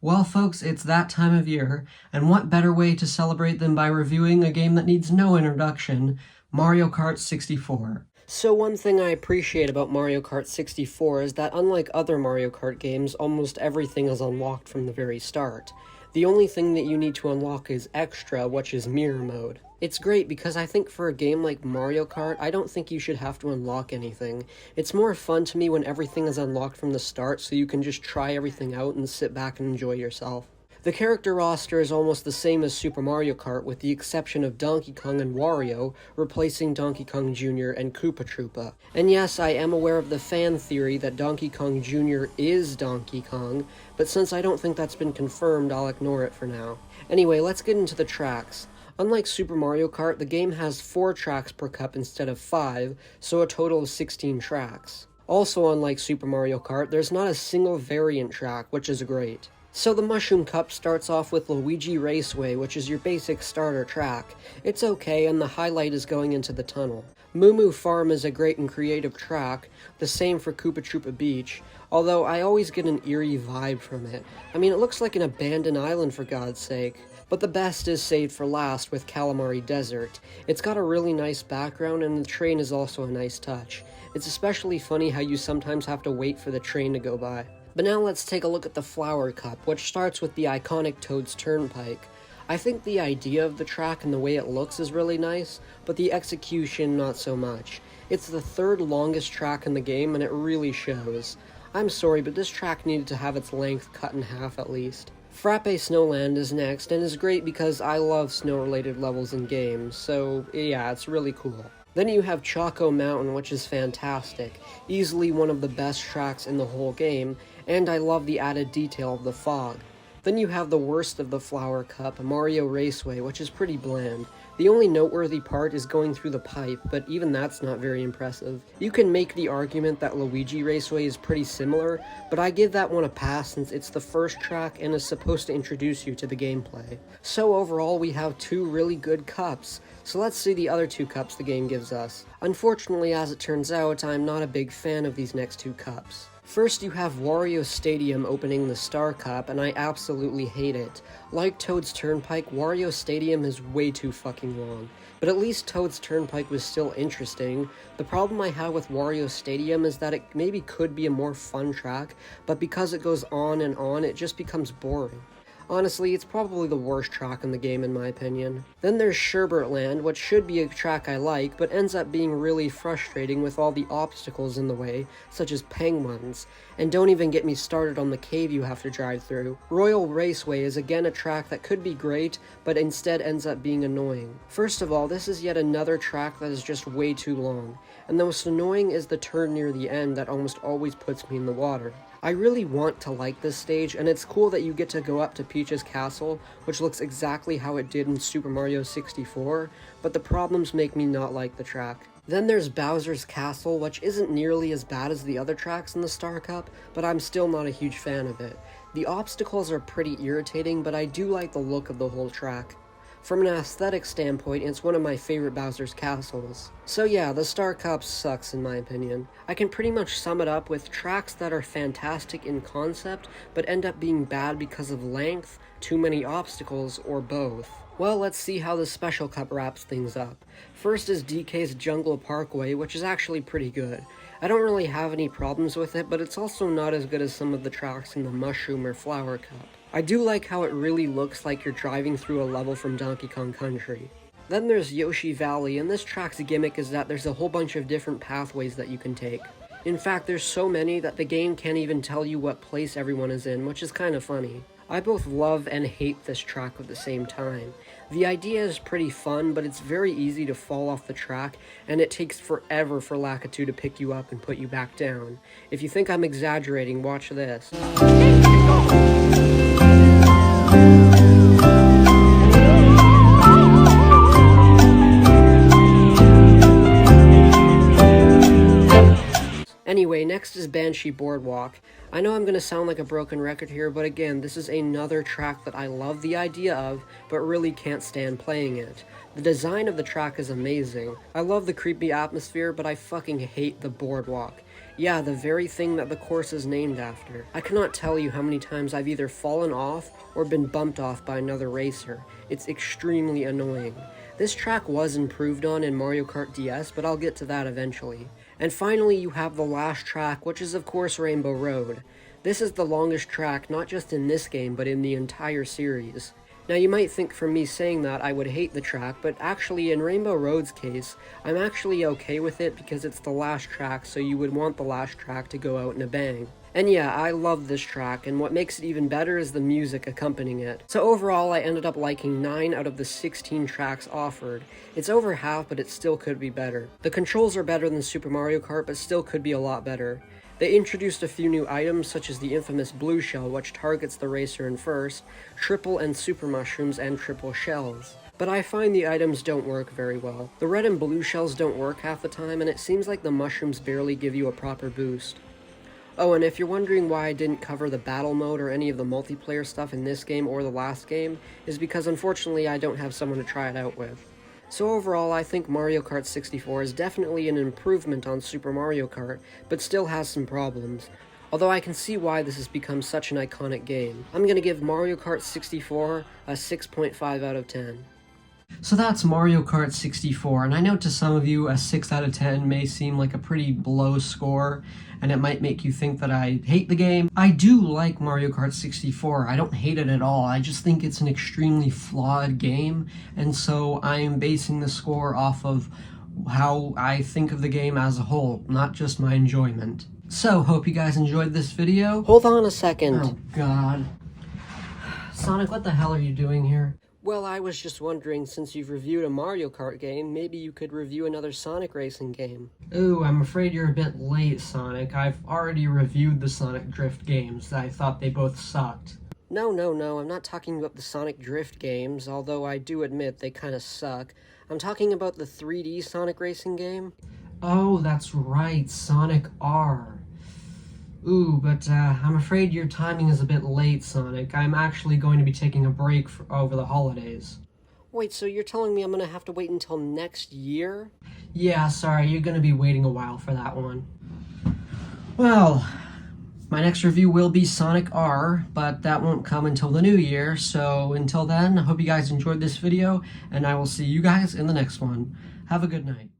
Well, folks, it's that time of year, and what better way to celebrate than by reviewing a game that needs no introduction, Mario Kart 64. So one thing I appreciate about Mario Kart 64 is that unlike other Mario Kart games, almost everything is unlocked from the very start. The only thing that you need to unlock is Extra, which is Mirror Mode. It's great because I think for a game like Mario Kart, I don't think you should have to unlock anything. It's more fun to me when everything is unlocked from the start so you can just try everything out and sit back and enjoy yourself. The character roster is almost the same as Super Mario Kart with the exception of Donkey Kong and Wario replacing Donkey Kong Jr. and Koopa Troopa. And yes, I am aware of the fan theory that Donkey Kong Jr. is Donkey Kong, but since I don't think that's been confirmed, I'll ignore it for now. Anyway, let's get into the tracks. Unlike Super Mario Kart, the game has 4 tracks per cup instead of 5, so a total of 16 tracks. Also, unlike Super Mario Kart, there's not a single variant track, which is great. So the Mushroom Cup starts off with Luigi Raceway, which is your basic starter track. It's okay, and the highlight is going into the tunnel. Moo Moo Farm is a great and creative track, the same for Koopa Troopa Beach, although I always get an eerie vibe from it. I mean, it looks like an abandoned island for God's sake. But the best is saved for last with Calamari Desert. It's got a really nice background and the train is also a nice touch. It's especially funny how you sometimes have to wait for the train to go by. But now let's take a look at the Flower Cup, which starts with the iconic Toad's Turnpike. I think the idea of the track and the way it looks is really nice, but the execution not so much. It's the 3rd longest track in the game and it really shows. I'm sorry, but this track needed to have its length cut in half at least. Frappe Snowland is next, and is great because I love snow-related levels in games, so yeah, it's really cool. Then you have Choco Mountain, which is fantastic, easily one of the best tracks in the whole game, and I love the added detail of the fog. Then you have the worst of the Flower Cup, Mario Raceway, which is pretty bland. The only noteworthy part is going through the pipe, but even that's not very impressive. You can make the argument that Luigi Raceway is pretty similar, but I give that one a pass since it's the first track and is supposed to introduce you to the gameplay. So overall, we have 2 really good cups. So let's see the other 2 cups the game gives us. Unfortunately, as it turns out, I'm not a big fan of these next 2 cups. First, you have Wario Stadium opening the Star Cup, and I absolutely hate it. Like Toad's Turnpike, Wario Stadium is way too fucking long. But at least Toad's Turnpike was still interesting. The problem I have with Wario Stadium is that it maybe could be a more fun track, but because it goes on and on, it just becomes boring. Honestly, it's probably the worst track in the game in my opinion. Then there's Sherbert Land, which should be a track I like, but ends up being really frustrating with all the obstacles in the way, such as penguins. And don't even get me started on the cave you have to drive through. Royal Raceway is again a track that could be great, but instead ends up being annoying. First of all, this is yet another track that is just way too long, and the most annoying is the turn near the end that almost always puts me in the water. I really want to like this stage, and it's cool that you get to go up to Peach's castle, which looks exactly how it did in Super Mario 64, but the problems make me not like the track. Then there's Bowser's Castle, which isn't nearly as bad as the other tracks in the Star Cup, but I'm still not a huge fan of it. The obstacles are pretty irritating, but I do like the look of the whole track. From an aesthetic standpoint, it's one of my favorite Bowser's Castles. So yeah, the Star Cup sucks in my opinion. I can pretty much sum it up with tracks that are fantastic in concept, but end up being bad because of length, too many obstacles, or both. Well, let's see how the Special Cup wraps things up. First is DK's Jungle Parkway, which is actually pretty good. I don't really have any problems with it, but it's also not as good as some of the tracks in the Mushroom or Flower Cup. I do like how it really looks like you're driving through a level from Donkey Kong Country. Then there's Yoshi Valley, and this track's gimmick is that there's a whole bunch of different pathways that you can take. In fact, there's so many that the game can't even tell you what place everyone is in, which is kind of funny. I both love and hate this track at the same time. The idea is pretty fun, but it's very easy to fall off the track, and it takes forever for Lakitu to pick you up and put you back down. If you think I'm exaggerating, watch this. Anyway, next is Banshee Boardwalk. I know I'm going to sound like a broken record here, but again, this is another track that I love the idea of, but really can't stand playing it. The design of the track is amazing. I love the creepy atmosphere, but I fucking hate the boardwalk. Yeah, the very thing that the course is named after. I cannot tell you how many times I've either fallen off or been bumped off by another racer. It's extremely annoying. This track was improved on in Mario Kart DS, but I'll get to that eventually. And finally, you have the last track, which is of course Rainbow Road. This is the longest track, not just in this game, but in the entire series. Now you might think from me saying that I would hate the track, but actually in Rainbow Road's case, I'm actually okay with it because it's the last track, so you would want the last track to go out in a bang. And yeah, I love this track, and what makes it even better is the music accompanying it. So overall, I ended up liking 9 out of the 16 tracks offered. It's over half, but it still could be better. The controls are better than Super Mario Kart, but still could be a lot better. They introduced a few new items, such as the infamous blue shell, which targets the racer in first, triple and super mushrooms, and triple shells. But I find the items don't work very well. The red and blue shells don't work half the time, and it seems like the mushrooms barely give you a proper boost. Oh, and if you're wondering why I didn't cover the battle mode or any of the multiplayer stuff in this game or the last game, is because unfortunately I don't have someone to try it out with. So overall, I think Mario Kart 64 is definitely an improvement on Super Mario Kart, but still has some problems. Although I can see why this has become such an iconic game. I'm gonna give Mario Kart 64 a 6.5 out of 10. So that's Mario Kart 64, and I know to some of you a 6 out of 10 may seem like a pretty low score, and it might make you think that I hate the game. I do like Mario Kart 64, I don't hate it at all, I just think it's an extremely flawed game, and so I'm basing the score off of how I think of the game as a whole, not just my enjoyment. So, hope you guys enjoyed this video. Hold on a second. Oh god. Sonic, what the hell are you doing here? Well, I was just wondering, since you've reviewed a Mario Kart game, maybe you could review another Sonic racing game. Ooh, I'm afraid you're a bit late, Sonic. I've already reviewed the Sonic Drift games. I thought they both sucked. No, I'm not talking about the Sonic Drift games, although I do admit they kinda suck. I'm talking about the 3D Sonic racing game. Oh, that's right, Sonic R. Ooh, but I'm afraid your timing is a bit late, Sonic. I'm actually going to be taking a break over the holidays. Wait, so you're telling me I'm gonna have to wait until next year? Yeah, sorry, you're gonna be waiting a while for that one. Well, my next review will be Sonic R, but that won't come until the new year, so until then, I hope you guys enjoyed this video, and I will see you guys in the next one. Have a good night.